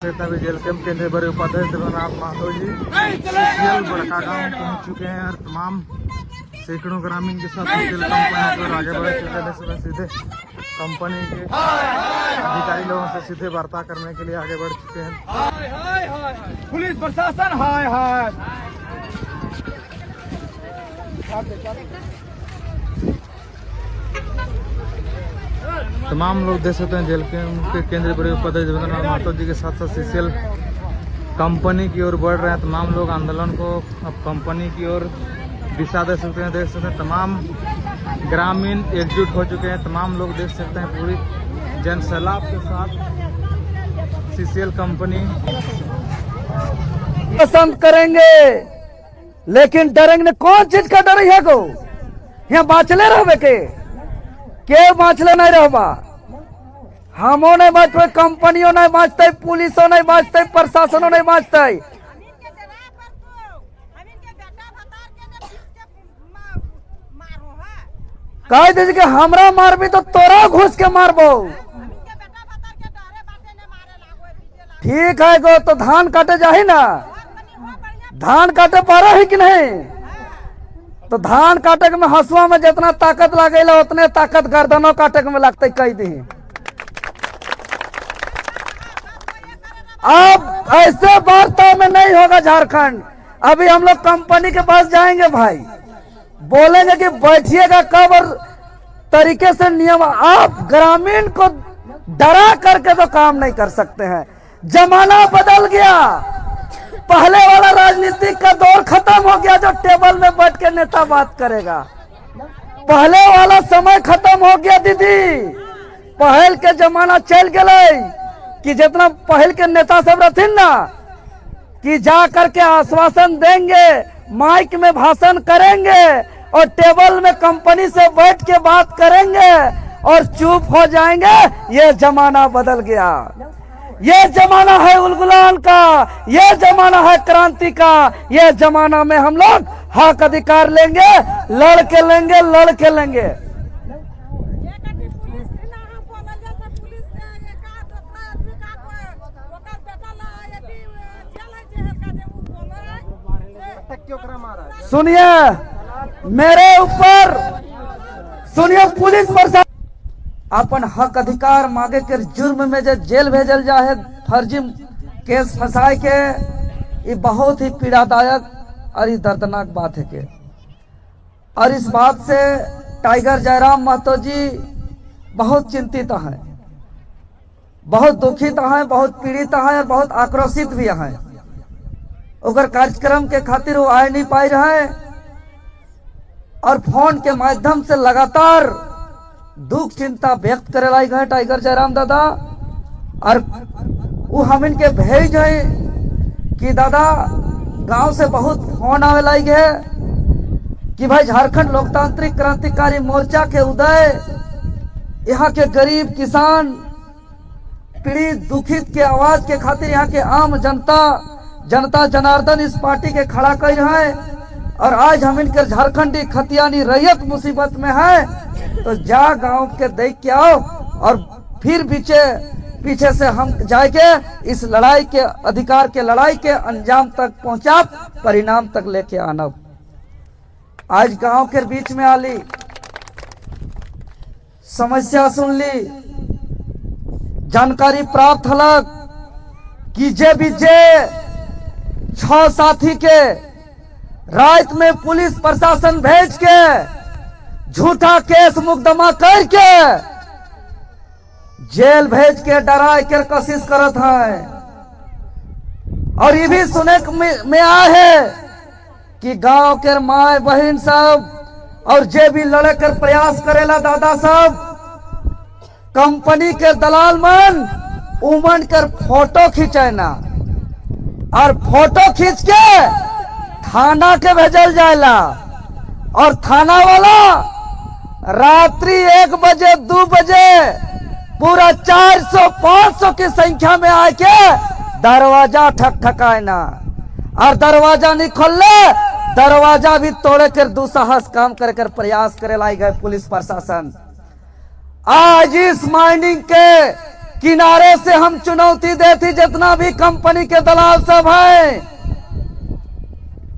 Jail camp केंद्रीय बड़े उपाध्याय देवेंद्रनाथ महतो जी CCL बड़का गांव पहुंच चुके हैं और तमाम सैकड़ों ग्रामीण के साथ सीसीएल कंपनी को आगे बढ़ चुके हैं। सुबह सीधे कंपनी के अधिकारी लोगों से सीधे वार्ता करने के लिए आगे बढ़ चुके हैं। हाय हाय हाय पुलिस प्रशासन हाय हाय। तमाम लोग देख सकते हैं जेल के केंद्रीय बड़े उपाध्याय देवेंद्रनाथ महतो जी के साथ साथ सीसीएल कंपनी की ओर बढ़ रहे हैं। तमाम लोग आंदोलन को अब कंपनी की ओर दिशा दे सकते हैं। देख सकते हैं तमाम ग्रामीण एकजुट हो चुके हैं। तमाम लोग देख सकते हैं पूरी जन सैलाब के साथ सीसीएल कंपनी पसंद करेंगे, लेकिन डरेंगे कौन चीज का डर है को यहाँ बाँचले रहे के बाँचले नहीं रहबा। हमो नहीं बाँचते, कंपनियों नहीं बाँचते, पुलिसों नहीं बाँचते, प्रशासनों नहीं बाँचते। कह दीजिए कि हमरा मारबी तो तोरा घुस के मारबो। ठीक है गो, तो धान काटे जाही ना, धान काटे पारा है कि नहीं? तो धान काटे में हसुआ में जितना ताकत लागेला उतने ताकत गर्दनों काटे में लगते। कह दी अब ऐसे वार्ता में नहीं होगा झारखंड। अभी हम लोग कंपनी के पास जाएंगे भाई, बोलेंगे कि बैठिएगा कब और तरीके से नियम। आप ग्रामीण को डरा करके तो काम नहीं कर सकते हैं। जमाना बदल गया, पहले वाला राजनीतिक का दौर खत्म हो गया जो टेबल में बैठ के नेता बात करेगा। पहले वाला समय खत्म हो गया दीदी। पहल के जमाना चल गए कि जितना पहल के नेता सब रहते ना कि जा करके आश्वासन देंगे, माइक में भाषण करेंगे और टेबल में कंपनी से बैठ के बात करेंगे और चुप हो जाएंगे। ये जमाना बदल गया। ये जमाना है उलगुलान का, ये जमाना है क्रांति का। ये जमाना में हम लोग हक अधिकार लेंगे, लड़के लेंगे, लड़के लेंगे। सुनिए मेरे ऊपर, सुनिए पुलिस प्रशासन अपन हक अधिकार मांगे के जुर्म में जो जेल भेजल जाए, फर्जी केस फंसाए के, ये बहुत ही पीड़ादायक और ये दर्दनाक बात है के। और इस बात से टाइगर जयराम महतो जी बहुत चिंतित हैं, बहुत दुखित हैं, बहुत पीड़ित हैं और बहुत आक्रोशित भी हैं। अगर कार्यक्रम के खातिर वो आ नहीं पाई रहे और फोन के माध्यम से लगातार दुख चिंता व्यक्त करे लाई गए टाइगर जयराम दादा। और वो हम इनके भेज है कि दादा गांव से बहुत फोन आवे लाई गए कि भाई झारखंड लोकतांत्रिक क्रांतिकारी मोर्चा के उदय, यहाँ के गरीब किसान पीड़ित दुखित के आवाज के खातिर यहाँ के आम जनता जनार्दन इस पार्टी के खड़ा कर रहे हैं। और आज हम इनके झारखंडी खतियानी रैयत मुसीबत में है, तो जा गांव के देख के आओ और फिर पीछे से हम जाके इस लड़ाई के अधिकार के लड़ाई के अंजाम तक पहुंचा, परिणाम तक लेके आना। आज गांव के बीच में आली, समस्या सुन ली, जानकारी प्राप्त हलक कि जे भी 6 साथी के रात में पुलिस प्रशासन भेज के झूठा केस मुकदमा करके जेल भेज के डराए के कोशिश करत है। और ये भी सुने में आया है कि गांव के माए बहन सब और जे भी लड़े कर प्रयास करेला दादा सब, कंपनी के दलाल मन उमन कर फोटो खींचना और फोटो खींच के थाना के भेजल जाएला। और थाना वाला रात्रि 1 बजे 2 बजे पूरा 400-500 की संख्या में आके दरवाजा ठकठकाना और दरवाजा नहीं खोलले, दरवाजा भी तोड़े कर दुस्साहस काम कर प्रयास करे लाई गए पुलिस प्रशासन। आज इस माइनिंग के किनारे से हम चुनौती देती जितना भी कंपनी के दलाल सब है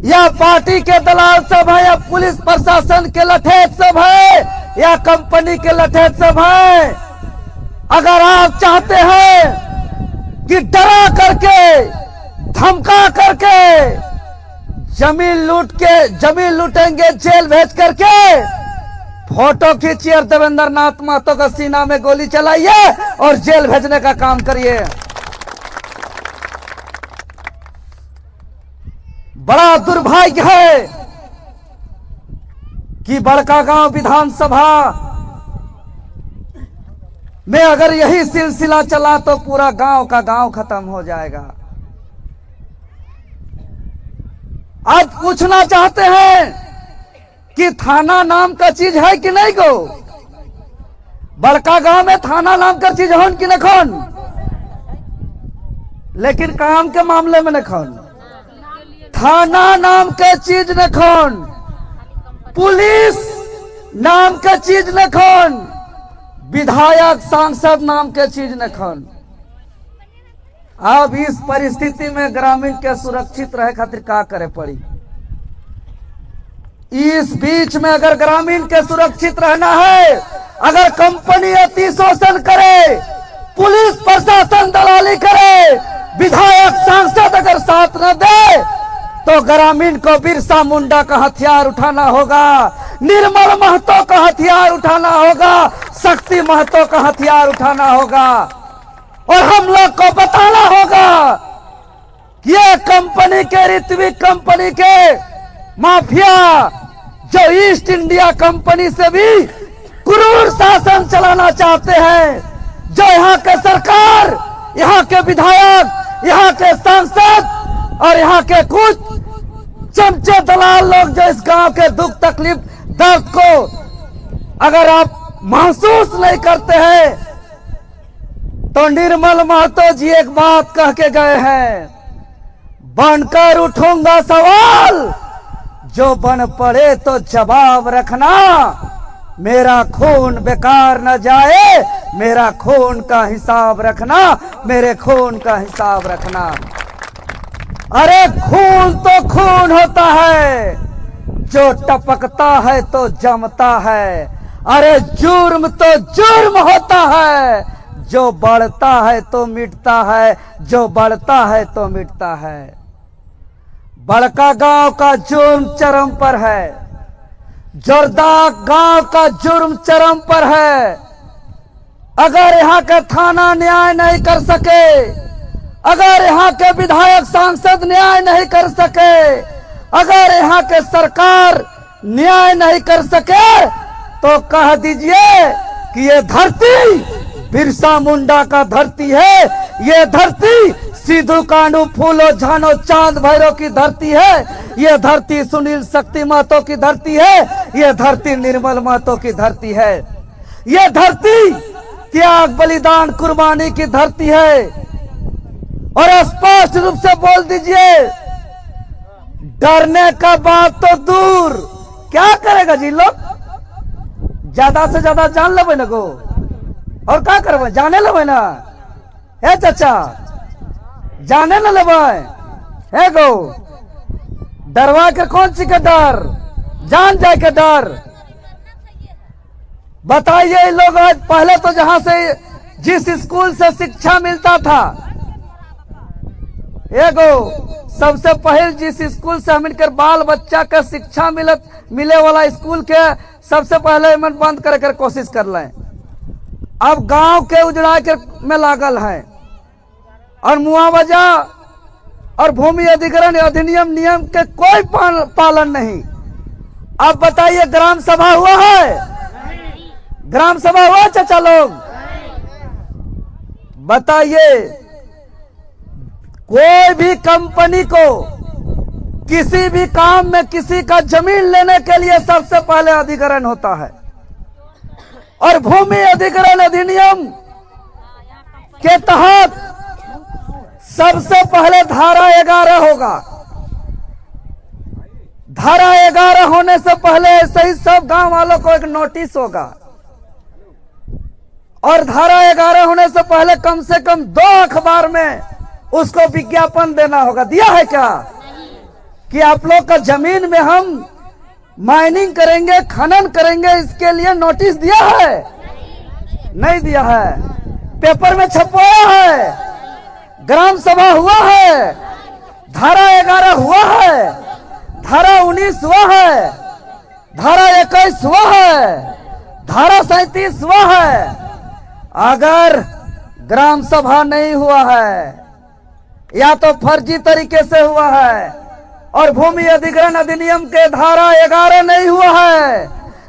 या पार्टी के दलाल सब है या पुलिस प्रशासन के लठेत सब है या कंपनी के लठेत सब है, अगर आप चाहते हैं कि डरा करके धमका करके जमीन लूटेंगे जेल भेज करके, फोटो खींचिए और देवेंद्र नाथ महतो का सीना में गोली चलाइए और जेल भेजने का काम करिए। बड़ा दुर्भाग्य है कि बड़कागांव विधानसभा में अगर यही सिलसिला चला तो पूरा गांव का गांव खत्म हो जाएगा। आज पूछना चाहते हैं कि थाना नाम का चीज है कि नहीं गो? बड़कागांव में थाना नाम का चीज हो कि नहीं? लेकिन काम के मामले में नहीं, थाना नाम के चीज नहीं, पुलिस नाम के चीज नहीं, विधायक सांसद नाम के चीज नहीं। अब इस परिस्थिति में ग्रामीण के सुरक्षित रहे खातिर का करे पड़ी? इस बीच में अगर ग्रामीण के सुरक्षित रहना है, अगर कंपनी अति शोषण करे, पुलिस प्रशासन दलाली करे, विधायक सांसद अगर साथ न दे, तो ग्रामीण को बिरसा मुंडा का हथियार उठाना होगा, निर्मल महतो का हथियार उठाना होगा, शक्ति महतो का हथियार उठाना होगा और हम लोग को बताना होगा कि ये कंपनी के ऋत्विक कंपनी के माफिया जो ईस्ट इंडिया कंपनी से भी क्रूर शासन चलाना चाहते हैं, जो यहाँ के सरकार, यहाँ के विधायक, यहाँ के सांसद और यहाँ के कुछ चमचे दलाल लोग जो इस गांव के दुख तकलीफ दर्द को अगर आप महसूस नहीं करते हैं, तो निर्मल महतो जी एक बात कह के गए हैं, बनकर उठूंगा सवाल, जो बन पड़े तो जवाब रखना, मेरा खून बेकार न जाए, मेरा खून का हिसाब रखना, मेरे खून का हिसाब रखना। अरे खून तो खून होता है, जो टपकता है तो जमता है। अरे जुर्म तो जुर्म होता है, जो बढ़ता है तो मिटता है, जो बढ़ता है तो मिटता है। बड़कागांव का जुर्म चरम पर है, जोरदा गांव का जुर्म चरम पर है। अगर यहाँ का थाना न्याय नहीं कर सके, अगर यहाँ के विधायक सांसद न्याय नहीं कर सके, अगर यहाँ के सरकार न्याय नहीं कर सके, तो कह दीजिए कि ये धरती बिरसा मुंडा का धरती है, ये धरती सिद्धू कानू फूलो झानो चांद भैरव की धरती है, ये धरती सुनील शक्ति महतो की धरती है, ये धरती निर्मल महतो की धरती है, ये धरती त्याग बलिदान कुर्बानी की धरती है। और स्पष्ट रूप से बोल दीजिए, डरने का बात तो दूर, क्या करेगा जी लोग? ज्यादा से ज्यादा जान लेवे ना गो, और क्या करवे? जाने लेवे ना, हे चाचा, जाने न लेवे है गो, डरवा के कौन सी का डर? जान जाए के डर। बताइए लोग, आज पहले तो जहां से जिस स्कूल से शिक्षा मिलता था, एगो सबसे पहले जिस स्कूल से हमनकर बाल बच्चा का शिक्षा मिले वाला स्कूल के सबसे पहले मन बंद करे कोशिश कर लें। अब गांव के उजड़ा के में लागल है और मुआवजा और भूमि अधिग्रहण अधिनियम नियम के कोई पालन नहीं। अब बताइए, ग्राम सभा हुआ है? ग्राम सभा हुआ चाचा लोग? बताइए, कोई भी कंपनी को किसी भी काम में किसी का जमीन लेने के लिए सबसे पहले अधिग्रहण होता है और भूमि अधिग्रहण अधिनियम के तहत सबसे पहले धारा 11 होगा। धारा 11 होने से पहले ऐसे ही सब गांव वालों को एक नोटिस होगा और धारा 11 होने से पहले कम से कम 2 अखबार में उसको विज्ञापन देना होगा। दिया है क्या कि आप लोग का जमीन में हम माइनिंग करेंगे, खनन करेंगे, इसके लिए नोटिस दिया है? नहीं दिया है। पेपर में छपवाया है, ग्राम सभा हुआ है, धारा 11 हुआ है, धारा 19 हुआ है, धारा 21 हुआ है, धारा 37 हुआ है। अगर ग्राम सभा नहीं हुआ है या तो फर्जी तरीके से हुआ है और भूमि अधिग्रहण अधिनियम के धारा 11 नहीं हुआ है,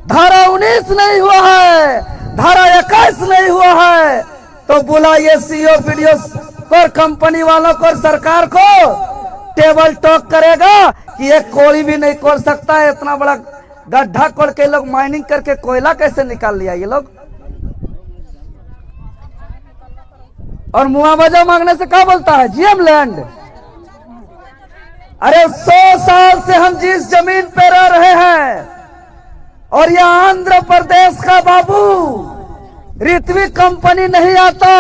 धारा 19 नहीं हुआ है, धारा 21 नहीं हुआ है, तो बुलाइए सीओ वीडियो और कंपनी वालों को, सरकार को टेबल टॉक करेगा कि ये कोई भी नहीं खोल सकता है। इतना बड़ा गड्ढा खोल के लोग माइनिंग करके कोयला कैसे निकाल लिया ये लोग। और मुआवजा मांगने से क्या बोलता है? GM land. अरे 100 साल से हम जिस जमीन पे रह रहे हैं और यह आंध्र प्रदेश का बाबू ऋत्विक कंपनी नहीं आता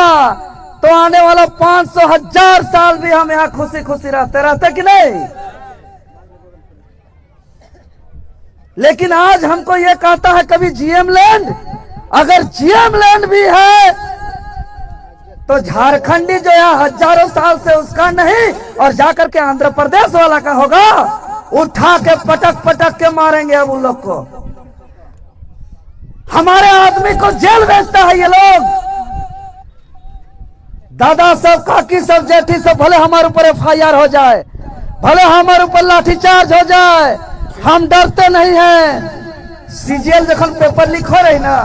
तो आने वाला 500,000 साल भी हम यहाँ खुशी खुशी रहते कि नहीं। लेकिन आज हमको ये कहता है कभी जीएम लैंड। अगर जीएम लैंड भी है तो झारखंडी जो है हजारों साल से उसका नहीं और जाकर के आंध्र प्रदेश वाला का होगा। उठा के पटक पटक के मारेंगे अब उन लोग को। हमारे आदमी को जेल भेजता है ये लोग। दादा सब, काकी सब, जेठी सब, भले हमारे ऊपर FIR हो जाए, भले हमारे ऊपर लाठीचार्ज हो जाए, हम डरते नहीं हैं। CGL जखन पेपर लीक हो रही ना,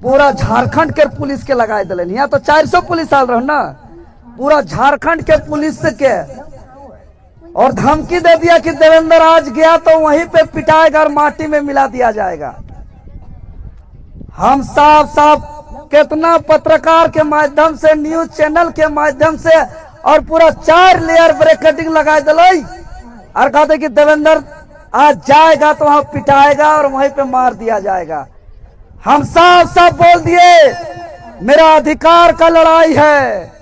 पूरा झारखंड के पुलिस के लगाए दिले। यहाँ तो 400 पुलिस आल रहो ना, पूरा झारखंड के पुलिस के और धमकी दे दिया कि देवेंद्र आज गया तो वहीं पे पिटाएगा और माटी में मिला दिया जाएगा। हम साफ साफ कितना पत्रकार के माध्यम से, न्यूज चैनल के माध्यम से और पूरा 4 लेयर ब्रैकेटिंग लगा दिलाई और कहते कि देवेंद्र आज जाएगा तो वहां पिटाएगा और वहीं पे मार दिया जाएगा। हम साफ साफ बोल दिए मेरा अधिकार का लड़ाई है।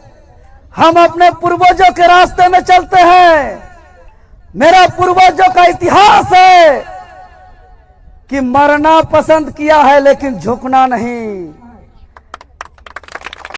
हम अपने पूर्वजों के रास्ते में चलते हैं। मेरा पूर्वजों का इतिहास है कि मरना पसंद किया है लेकिन झुकना नहीं।